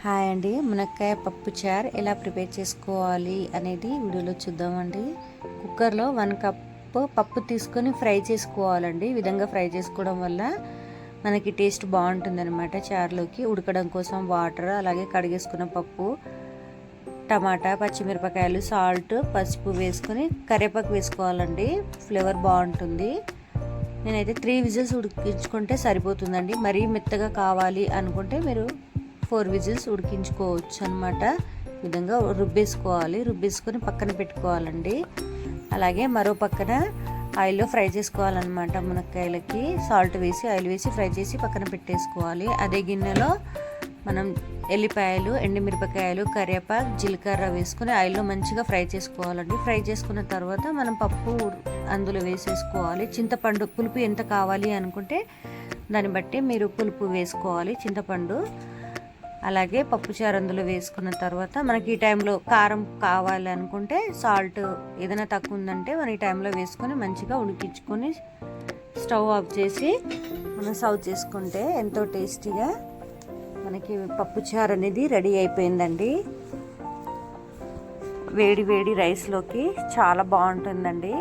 Hi అండి, మునక్కాయ పప్పు చారు ఎలా ప్రిపేర్ చేసుకోవాలి అనేది వీడియోలో చూద్దామండి. కుక్కర్లో 1 కప్పు పప్పు తీసుకొని ఫ్రై చేసుకోవాలండి. ఈ విధంగా ఫ్రై చేసుకోవడం వల్ల మనకి టేస్ట్ బాగుంటుందన్నమాట. చారులోకి ఉడకడం కోసం వాటర్, అలాగే కడిగేసుకున్న పప్పు, టమాటా, పచ్చిమిరపకాయలు, సాల్ట్, పసుపు వేసుకొని కరివేపాకు వేసుకోవాలండి. ఫ్లేవర్ బాగుంటుంది. నేనైతే 3 విజిల్స్ ఉడికించుకుంటే సరిపోతుందండి. మరీ మెత్తగా కావాలి అనుకుంటే మీరు 4 విజిల్స్ ఉడికించుకోవచ్చు అనమాట. ఈ విధంగా రుబ్బేసుకొని పక్కన పెట్టుకోవాలండి. అలాగే మరో పక్కన ఆయిల్లో ఫ్రై చేసుకోవాలన్నమాట. మునక్కాయలకి సాల్ట్ వేసి ఆయిల్ వేసి ఫ్రై చేసి పక్కన పెట్టేసుకోవాలి. అదే గిన్నెలో మనం ఎల్లిపాయలు, ఎండుమిరపకాయలు, కరివేపాకు, జీలకర్ర వేసుకొని ఆయిల్లో మంచిగా ఫ్రై చేసుకోవాలండి. ఫ్రై చేసుకున్న తర్వాత మనం పప్పు అందులో వేసేసుకోవాలి. చింతపండు పులుపు ఎంత కావాలి అనుకుంటే దాన్ని బట్టి మీరు పులుపు వేసుకోవాలి, చింతపండు. అలాగే పప్పుచారు అందులో వేసుకున్న తర్వాత మనకి ఈ టైంలో కారం కావాలి అనుకుంటే సాల్ట్ ఏదైనా తక్కువ ఉందంటే మనం ఈ టైంలో వేసుకొని మంచిగా ఉడికించుకొని స్టవ్ ఆఫ్ చేసి మనం సర్వ్ చేసుకుంటే ఎంతో టేస్టీగా మనకి పప్పుచారు అనేది రెడీ అయిపోయిందండి. వేడి వేడి రైస్లోకి చాలా బాగుంటుందండి.